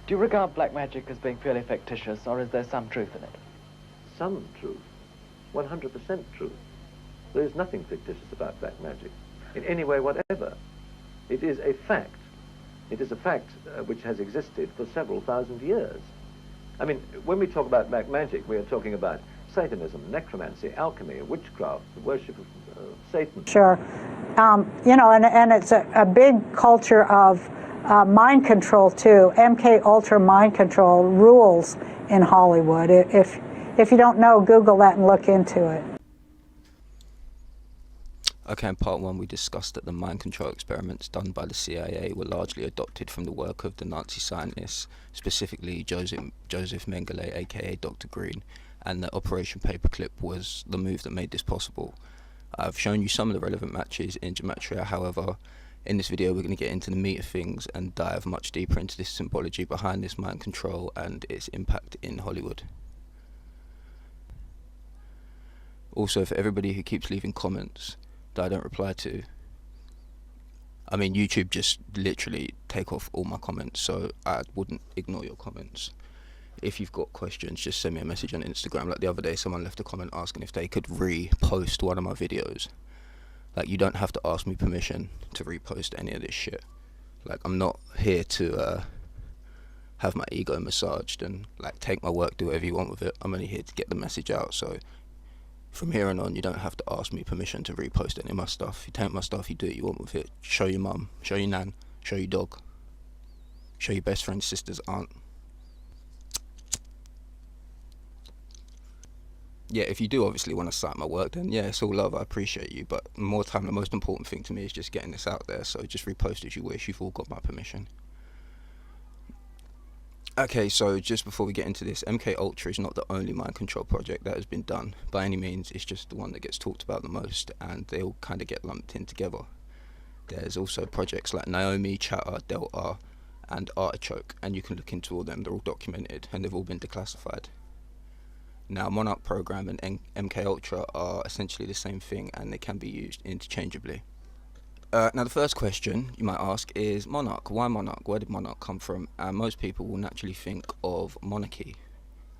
Do you regard black magic as being purely fictitious, or is there some truth in it? Some truth. 100% truth. There is nothing fictitious about black magic, in any way whatever. It is a fact. It is a fact which has existed for several thousand years. I mean, when we talk about black magic, we are talking about Satanism, necromancy, alchemy, witchcraft, the worship of Satan. Sure. You know, and it's a big culture of mind control, too. MK Ultra mind control rules in Hollywood. If you don't know, Google that and look into it. Okay, in part one we discussed that the mind control experiments done by the CIA were largely adopted from the work of the Nazi scientists, specifically Joseph Mengele, aka Dr. Green, and that Operation Paperclip was the move that made this possible. I've shown you some of the relevant matches in Gematria, however, in this video we're going to get into the meat of things and dive much deeper into this symbology behind this mind control and its impact in Hollywood. Also, for everybody who keeps leaving comments that I don't reply to, I mean, YouTube just literally take off all my comments, so I wouldn't ignore your comments. If you've got questions, just send me a message on Instagram. Like the other day, someone left a comment asking if they could repost one of my videos. Like, you don't have to ask me permission to repost any of this shit. Like, I'm not here to have my ego massaged and like take my work, do whatever you want with it. I'm only here to get the message out, so from here on, you don't have to ask me permission to repost any of my stuff. You take my stuff, you do what you want with it. Show your mum, show your nan, show your dog, show your best friend's sister's aunt. Yeah, if you do obviously want to cite my work, then yeah, it's all love, I appreciate you. But more time, the most important thing to me is just getting this out there. So just repost as you wish, you've all got my permission. Okay, so just before we get into this, MK Ultra is not the only mind control project that has been done. By any means, it's just the one that gets talked about the most, and they all kind of get lumped in together. There's also projects like Naomi, Chatter, Delta, and Artichoke, and you can look into all of them. They're all documented, and they've all been declassified. Now, Monarch program and MK Ultra are essentially the same thing, and they can be used interchangeably. Now the first question you might ask is, Monarch, why Monarch? Where did Monarch come from? And most people will naturally think of monarchy,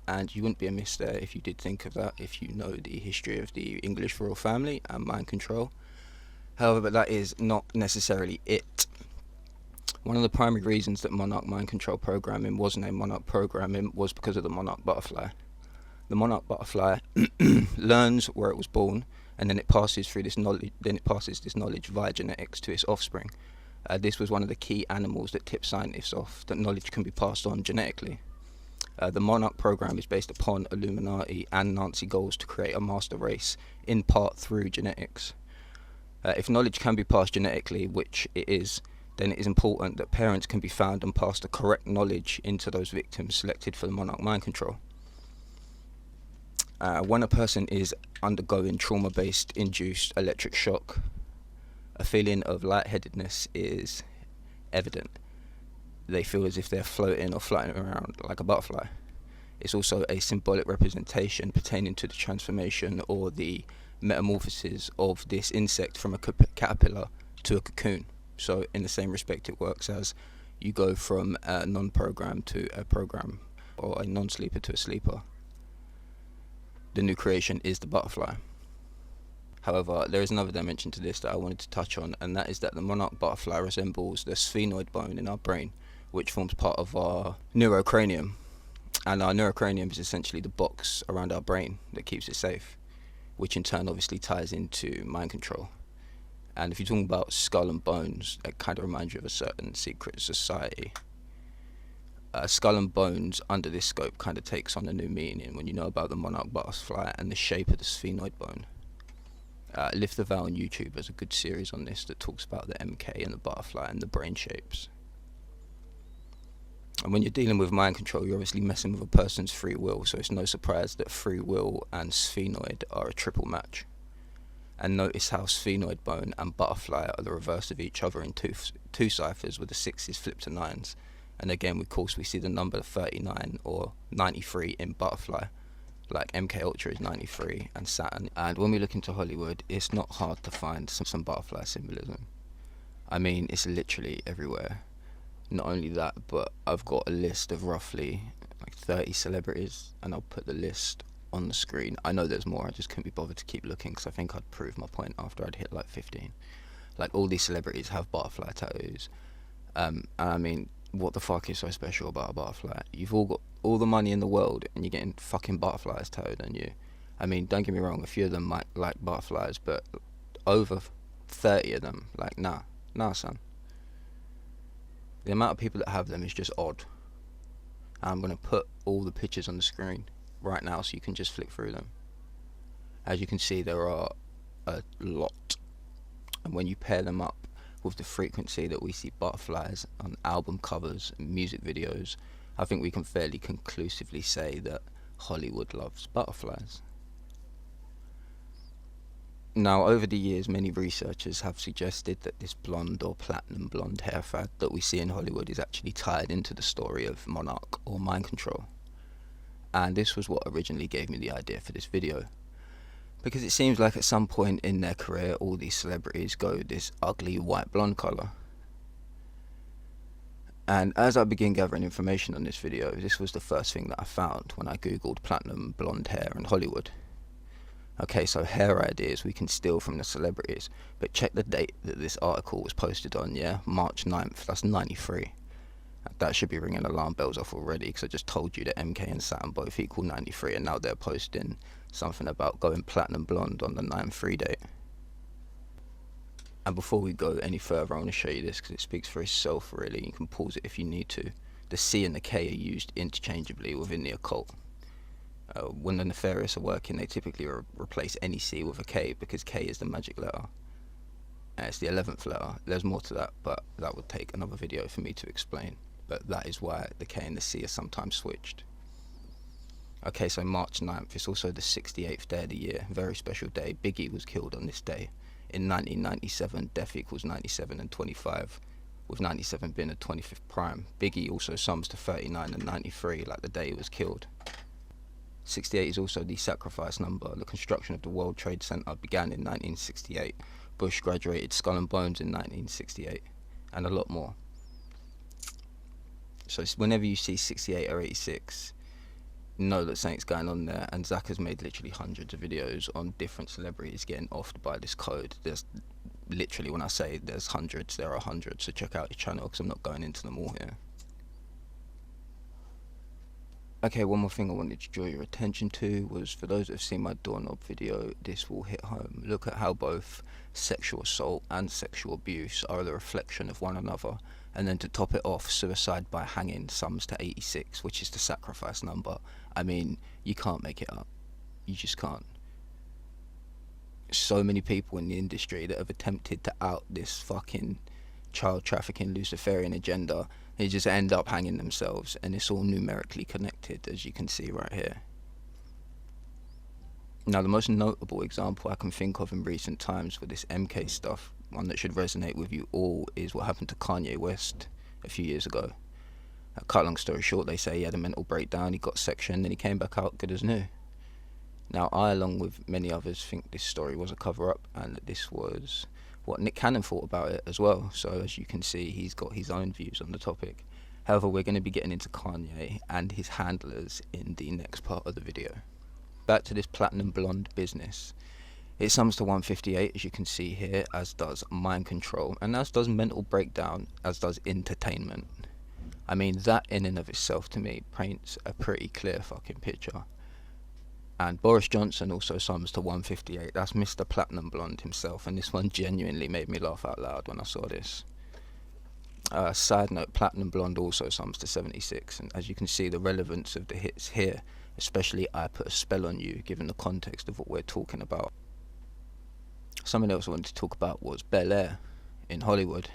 and you wouldn't be amiss there if you did think of that, if you know the history of the English royal family and mind control. However, that is not necessarily it. One of the primary reasons that Monarch mind control programming was named Monarch programming was because of the monarch butterfly. The monarch butterfly learns where it was born, and then it passes through this knowledge. Then it passes this knowledge via genetics to its offspring. This was one of the key animals that tipped scientists off that knowledge can be passed on genetically. The Monarch program is based upon Illuminati and Nazi goals to create a master race, in part through genetics. If knowledge can be passed genetically, which it is, then it is important that parents can be found and pass the correct knowledge into those victims selected for the Monarch mind control. When a person is undergoing trauma-based induced electric shock, a feeling of lightheadedness is evident. They feel as if they're floating or flying around like a butterfly. It's also a symbolic representation pertaining to the transformation or the metamorphosis of this insect from a caterpillar to a cocoon. So in the same respect, it works as you go from a non-program to a program, or a non-sleeper to a sleeper. The new creation is the butterfly. However, there is another dimension to this that I wanted to touch on, and that is that the monarch butterfly resembles the sphenoid bone in our brain, which forms part of our neurocranium. And our neurocranium is essentially the box around our brain that keeps it safe, which in turn obviously ties into mind control. And if you're talking about skull and bones, that kind of reminds you of a certain secret society. Skull and bones under this scope kind of takes on a new meaning when you know about the monarch butterfly and the shape of the sphenoid bone. Lift the Veil on YouTube has a good series on this that talks about the MK and the butterfly and the brain shapes. And when you're dealing with mind control, you're obviously messing with a person's free will, so it's no surprise that free will and sphenoid are a triple match. And notice how sphenoid bone and butterfly are the reverse of each other in two ciphers, with the sixes flipped to nines. And again, of course, we see the number 39 or 93 in butterfly, like MK Ultra is 93 and Saturn. And when we look into Hollywood, it's not hard to find some butterfly symbolism. I mean, it's literally everywhere. Not only that, but I've got a list of roughly like 30 celebrities, and I'll put the list on the screen. I know there's more, I just couldn't be bothered to keep looking because I think I'd prove my point after I'd hit like 15. Like, all these celebrities have butterfly tattoos. And I mean, what the fuck is so special about a butterfly? You've all got all the money in the world and you're getting fucking butterflies tattooed on you. I mean, don't get me wrong, a few of them might like butterflies, but over 30 of them, like, nah, son. The amount of people that have them is just odd. I'm going to put all the pictures on the screen right now so you can just flick through them. As you can see, there are a lot. And when you pair them up with the frequency that we see butterflies on album covers and music videos, I think we can fairly conclusively say that Hollywood loves butterflies. Now, over the years, many researchers have suggested that this blonde or platinum blonde hair fad that we see in Hollywood is actually tied into the story of Monarch or Mind Kontrol. And this was what originally gave me the idea for this video. Because it seems like at some point in their career, all these celebrities go this ugly white blonde colour. And as I began gathering information on this video, this was the first thing that I found when I googled platinum blonde hair in Hollywood. Okay, so hair ideas we can steal from the celebrities, but check the date that this article was posted on, yeah? March 9th, that's 93. That should be ringing alarm bells off already, because I just told you that MK and Saturn both equal 93, and now they're posting something about going platinum blonde on the 9-3 date. And before we go any further, I want to show you this, because it speaks for itself, really. You can pause it if you need to. The C and the K are used interchangeably within the occult. When the nefarious are working, they typically replace any C with a K, because K is the magic letter. It's the 11th letter. There's more to that, but that would take another video for me to explain. But that is why the K and the C are sometimes switched. Okay, so March 9th, it's also the 68th day of the year. Very special day. Biggie was killed on this day. In 1997, death equals 97 and 25, with 97 being the 25th prime. Biggie also sums to 39 and 93, like the day he was killed. 68 is also the sacrifice number. The construction of the World Trade Center began in 1968. Bush graduated Skull and Bones in 1968, and a lot more. So whenever you see 68 or 86, know that something's going on there, and Zach has made literally hundreds of videos on different celebrities getting offed by this code. There's literally, when I say there's hundreds, there are hundreds, so check out his channel, because I'm not going into them all here. Okay, one more thing I wanted to draw your attention to was, for those that have seen my doorknob video, this will hit home. Look at how both sexual assault and sexual abuse are the reflection of one another, and then to top it off, suicide by hanging sums to 86, which is the sacrifice number. I mean, you can't make it up. You just can't. So many people in the industry that have attempted to out this fucking child trafficking Luciferian agenda, they just end up hanging themselves, and it's all numerically connected, as you can see right here. Now, the most notable example I can think of in recent times for this MK stuff, one that should resonate with you all, is what happened to Kanye West a few years ago. Cut long story short, they say he had a mental breakdown, he got sectioned, and he came back out good as new. Now, I, along with many others, think this story was a cover-up, and that this was what Nick Cannon thought about it as well. So as you can see, he's got his own views on the topic. However, we're going to be getting into Kanye and his handlers in the next part of the video. Back to this platinum blonde business. It sums to 158, as you can see here, as does Mind Kontrol, and as does Mental Breakdown, as does Entertainment. I mean, that in and of itself to me paints a pretty clear fucking picture. And Boris Johnson also sums to 158. That's Mr. Platinum Blonde himself, and this one genuinely made me laugh out loud when I saw this. Side note, Platinum Blonde also sums to 76, and as you can see, the relevance of the hits here, especially I Put a Spell on You, given the context of what we're talking about. Something else I wanted to talk about was Bel-Air in Hollywood.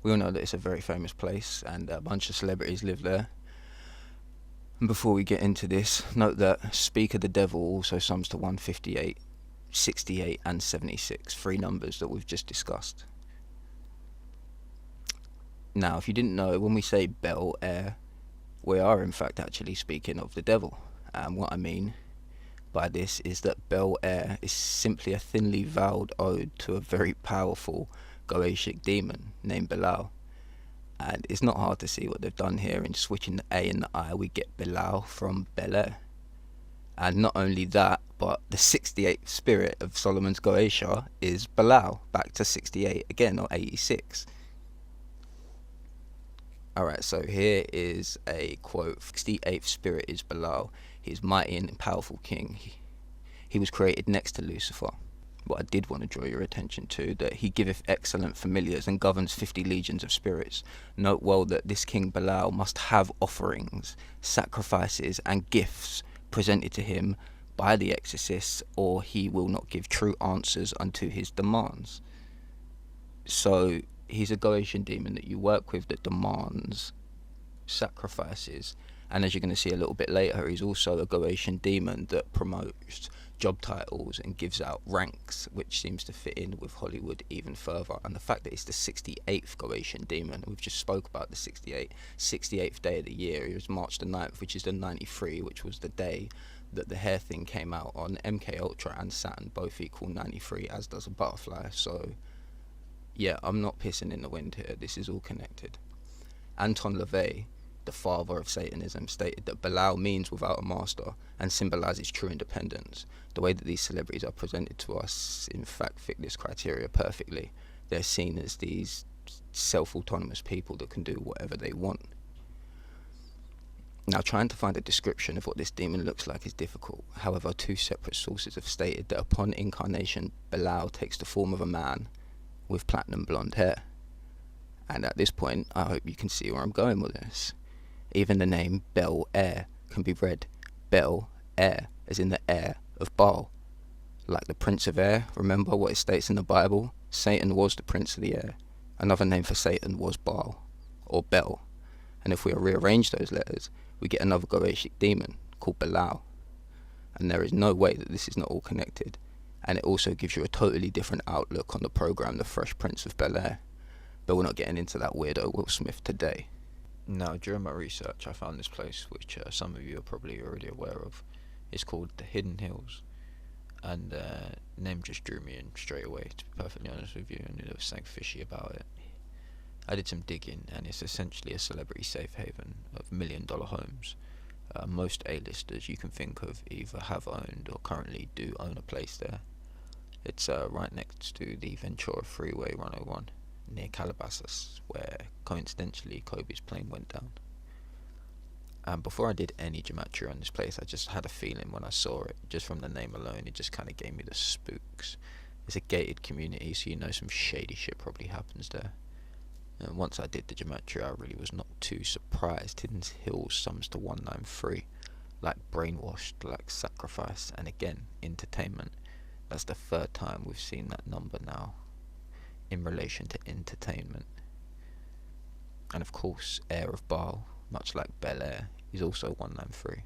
We all know that it's a very famous place, and a bunch of celebrities live there. And before we get into this, note that Speak of the Devil also sums to 158, 68 and 76, three numbers that we've just discussed. Now, if you didn't know, when we say Bel-Air, we are in fact actually speaking of the devil. And what I mean by this is that Bel-Air is simply a thinly veiled ode to a very powerful Goetic demon named Belail. And it's not hard to see what they've done here. In switching the A and the I, we get Belail from Bel-Air. And not only that, but the 68th spirit of Solomon's Goetia is Belail, back to 68 again, or 86. Alright, so here is a quote. 68th spirit is Belail. He is mighty and powerful king. He was created next to Lucifer. What I did want to draw your attention to, that he giveth excellent familiars and governs 50 legions of spirits. Note well that this king Belail must have offerings, sacrifices and gifts presented to him by the exorcists, or he will not give true answers unto his demands. So he's a Goetian demon that you work with that demands sacrifices, and as you're going to see a little bit later, he's also a Goetian demon that promotes job titles and gives out ranks, which seems to fit in with Hollywood even further. And the fact that it's the 68th Goetian demon, we've just spoke about the 68th day of the year. It was March the 9th, which is the 93, which was the day that the hair thing came out on. MK Ultra and Saturn both equal 93, as does a butterfly. So yeah, I'm not pissing in the wind here. This is all connected. Anton LaVey, the father of Satanism, stated that Belail means without a master and symbolizes true independence. The way that these celebrities are presented to us, in fact, fit this criteria perfectly. They're seen as these self-autonomous people that can do whatever they want. Now, trying to find a description of what this demon looks like is difficult. However, two separate sources have stated that upon incarnation, Belail takes the form of a man with platinum blonde hair. And at this point, I hope you can see where I'm going with this. Even the name Bel-Air can be read Bel-Air, as in the air of Baal. Like the Prince of Air, remember what it states in the Bible? Satan was the Prince of the Air. Another name for Satan was Baal, or Bel. And if we rearrange those letters, we get another Goetic demon called Belail. And there is no way that this is not all connected. And it also gives you a totally different outlook on the program, The Fresh Prince of Bel-Air. But we're not getting into that weirdo Will Smith today. Now, during my research, I found this place, which some of you are probably already aware of. It's called the Hidden Hills, and name just drew me in straight away, to be perfectly honest with you, and there was something fishy about it. I did some digging, and it's essentially a celebrity safe haven of $1 million homes. Most A-listers you can think of either have owned or currently do own a place there. It's right next to the Ventura Freeway 101. Near Calabasas, where coincidentally Kobe's plane went down. And before I did any gematria on this place, I just had a feeling when I saw it, just from the name alone, it just kind of gave me the spooks. It's a gated community, so you know some shady shit probably happens there. And once I did the gematria, I really was not too surprised. Hidden Hills sums to 193, like brainwashed, like sacrifice, and again, entertainment. That's the third time we've seen that number now in relation to entertainment. And of course, Air of Baal, much like Bel-Air, is also 193.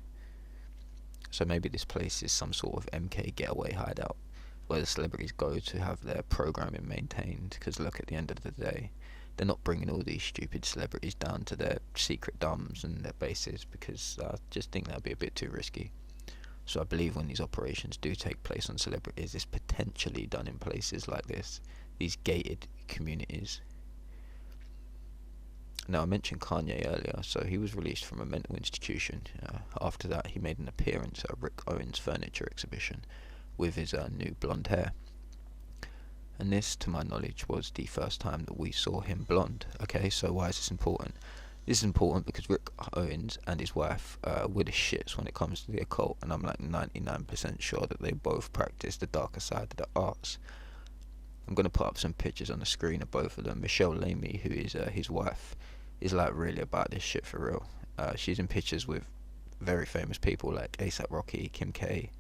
So maybe this place is some sort of MK getaway hideout where the celebrities go to have their programming maintained, because look, at the end of the day, they're not bringing all these stupid celebrities down to their secret dumbs and their bases, because I just think that would be a bit too risky. So I believe when these operations do take place on celebrities, it's potentially done in places like this, these gated communities. Now, I mentioned Kanye earlier, so he was released from a mental institution. After that, he made an appearance at Rick Owens' furniture exhibition with his new blonde hair. And this, to my knowledge, was the first time that we saw him blonde. Okay, so why is this important? This is important because Rick Owens and his wife were the shits when it comes to the occult, and I'm like 99% sure that they both practice the darker side of the arts. I'm going to put up some pictures on the screen of both of them. Michelle Lamy, who is his wife, is like really about this shit for real. She's in pictures with very famous people like A$AP Rocky, Kim K,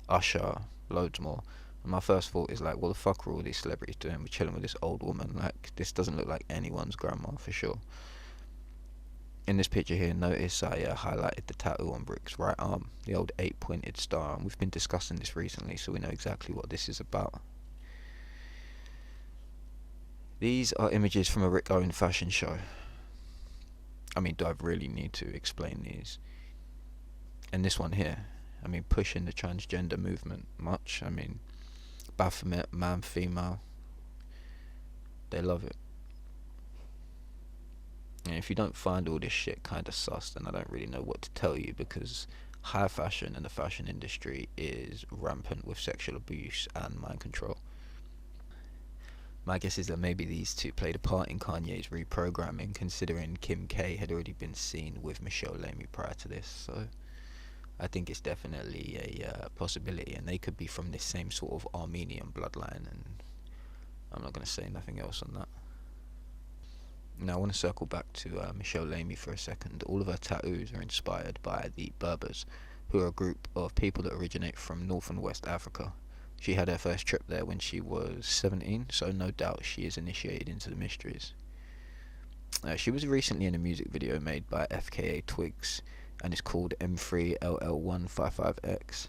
Usher, loads more. And my first thought is like, what the fuck are all these celebrities doing? We're chilling with this old woman. Like, this doesn't look like anyone's grandma for sure. In this picture here, notice I highlighted the tattoo on Rick's right arm, the old 8-pointed star, and we've been discussing this recently, so we know exactly what this is about. These are images from a Rick Owens fashion show. I mean, do I really need to explain these? And this one here, I mean, pushing the transgender movement much. I mean, Baphomet, man, female, they love it. And if you don't find all this shit kind of sus, then I don't really know what to tell you, because high fashion and the fashion industry is rampant with sexual abuse and mind control. My guess is that maybe these two played a part in Kanye's reprogramming, considering Kim K had already been seen with Michelle Lamy prior to this, so I think it's definitely a possibility, and they could be from this same sort of Armenian bloodline, and I'm not going to say nothing else on that. Now I want to circle back to Michelle Lamy for a second. All of her tattoos are inspired by the Berbers, who are a group of people that originate from North and West Africa. She had her first trip there when she was 17, so no doubt she is initiated into the mysteries. She was recently in a music video made by FKA Twigs, and it's called M3LL155X.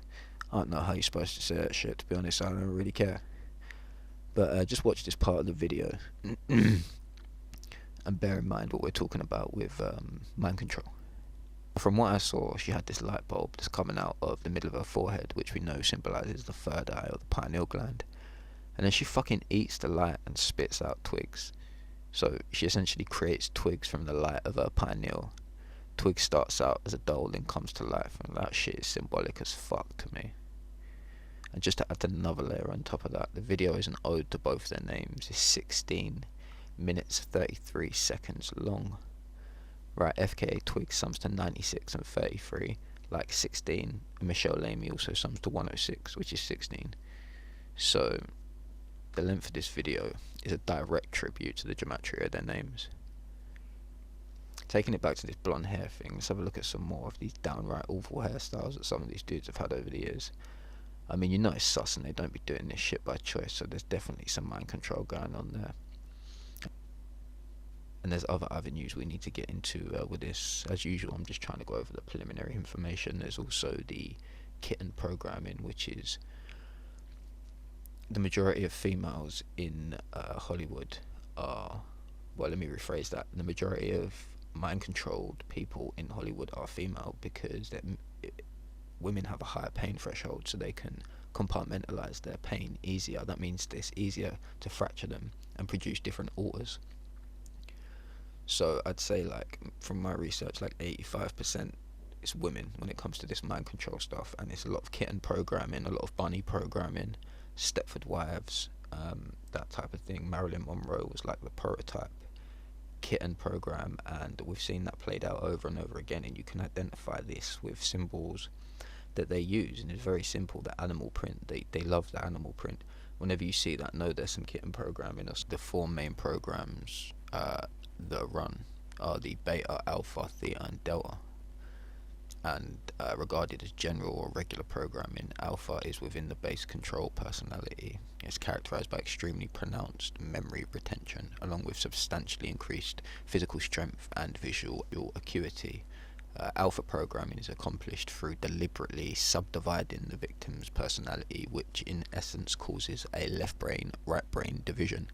I don't know how you're supposed to say that shit, to be honest, I don't really care. But just watch this part of the video, and bear in mind what we're talking about with mind control. From what I saw, she had this light bulb that's coming out of the middle of her forehead, which we know symbolises the third eye or the pineal gland. And then she fucking eats the light and spits out twigs. So she essentially creates twigs from the light of her pineal. Twig starts out as a doll and comes to life, and that shit is symbolic as fuck to me. And just to add another layer on top of that, the video is an ode to both their names. It's 16 minutes 33 seconds long. Right, FKA Twigs sums to 96 and 33, like 16, and Michelle Lamy also sums to 106, which is 16. So the length of this video is a direct tribute to the gematria of their names. Taking it back to this blonde hair thing, let's have a look at some more of these downright awful hairstyles that some of these dudes have had over the years. I mean, you know it's sus and they don't be doing this shit by choice, so there's definitely some mind control going on there. And there's other avenues we need to get into with this. As usual, I'm just trying to go over the preliminary information. There's also the Kitten programming, which is the majority of females in Hollywood are, well, let me rephrase that. The majority of mind-controlled people in Hollywood are female, because women have a higher pain threshold, so they can compartmentalize their pain easier. That means it's easier to fracture them and produce different orders. So I'd say, like, from my research, like 85% is women when it comes to this mind control stuff, and it's a lot of Kitten programming, a lot of bunny programming, Stepford Wives, that type of thing. Marilyn Monroe was like the prototype Kitten program, and we've seen that played out over and over again, and you can identify this with symbols that they use, and it's very simple. The animal print, they love the animal print. Whenever you see that, know there's some Kitten programming. The four main programs that run are the beta, alpha, theta, and delta. And regarded as general or regular programming, alpha is within the base control personality. It's characterized by extremely pronounced memory retention, along with substantially increased physical strength and visual acuity. Alpha programming is accomplished through deliberately subdividing the victim's personality, which in essence causes a left brain, right brain division,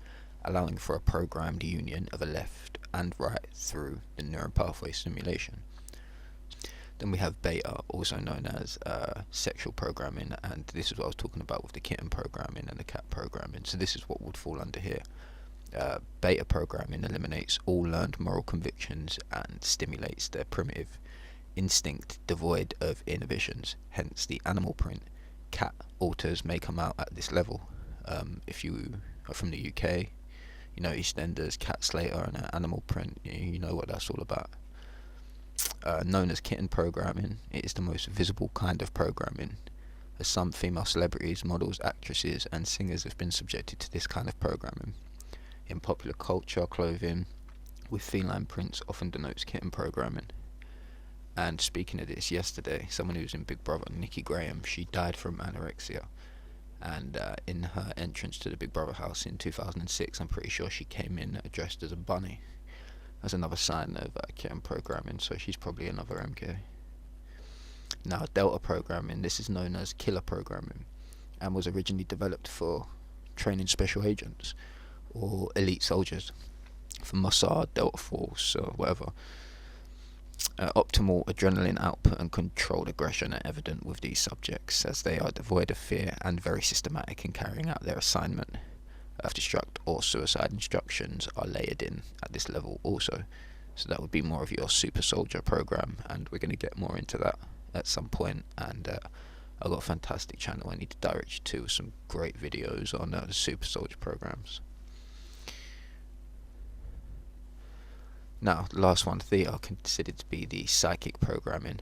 allowing for a programmed union of a left and right through the neural pathway stimulation. Then we have beta, also known as sexual programming, and this is what I was talking about with the Kitten programming and the cat programming. So this is what would fall under here. Beta programming eliminates all learned moral convictions and stimulates their primitive instinct devoid of inhibitions, hence the animal print. Cat alters may come out at this level. If you are from the UK, you know EastEnders, Cat Slater, and Animal Print, you know what that's all about. Known as Kitten programming, it is the most visible kind of programming, as some female celebrities, models, actresses, and singers have been subjected to this kind of programming. In popular culture, clothing with feline prints often denotes Kitten programming. And speaking of this, yesterday, someone who was in Big Brother, Nikki Graham, she died from anorexia. And in her entrance to the Big Brother house in 2006, I'm pretty sure she came in dressed as a bunny. That's another sign of Kitten programming, so she's probably another MK. Now, Delta programming, this is known as killer programming, and was originally developed for training special agents or elite soldiers for Mossad, Delta Force, or whatever. Optimal adrenaline output and controlled aggression are evident with these subjects, as they are devoid of fear and very systematic in carrying out their assignment. Self-destruct or suicide instructions are layered in at this level also. So that would be more of your super soldier program, and we're going to get more into that at some point. And I've got a fantastic channel I need to direct you to with some great videos on the super soldier programs. Now, the last one, theta, considered to be the psychic programming.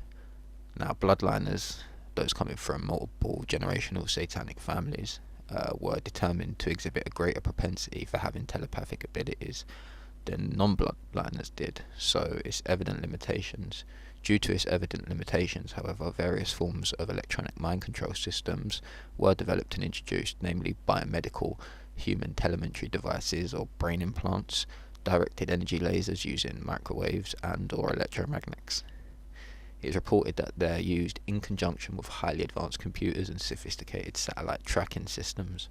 Now, bloodliners, those coming from multiple generational satanic families, were determined to exhibit a greater propensity for having telepathic abilities than non-bloodliners did, so its evident limitations. Due to its evident limitations, however, various forms of electronic mind control systems were developed and introduced, namely biomedical human telemetry devices or brain implants, directed energy lasers using microwaves and or electromagnets. It is reported that they're used in conjunction with highly advanced computers and sophisticated satellite tracking systems.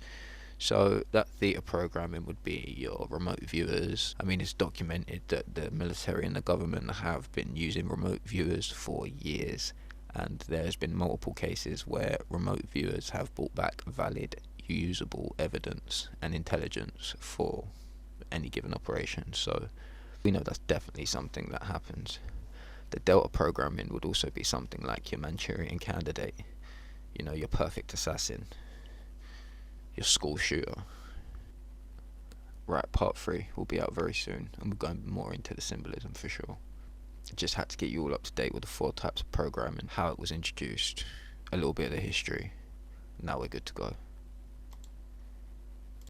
So that theta programming would be your remote viewers. I mean, it's documented that the military and the government have been using remote viewers for years, and there's been multiple cases where remote viewers have brought back valid, usable evidence and intelligence for any given operation. So we know that's definitely something that happens. The delta programming would also be something like your Manchurian Candidate, you know, your perfect assassin, your school shooter. Right, part 3 will be out very soon, and we're going more into the symbolism for sure. I just had to get you all up to date with the 4 types of programming, how it was introduced, a little bit of the history. Now we're good to go.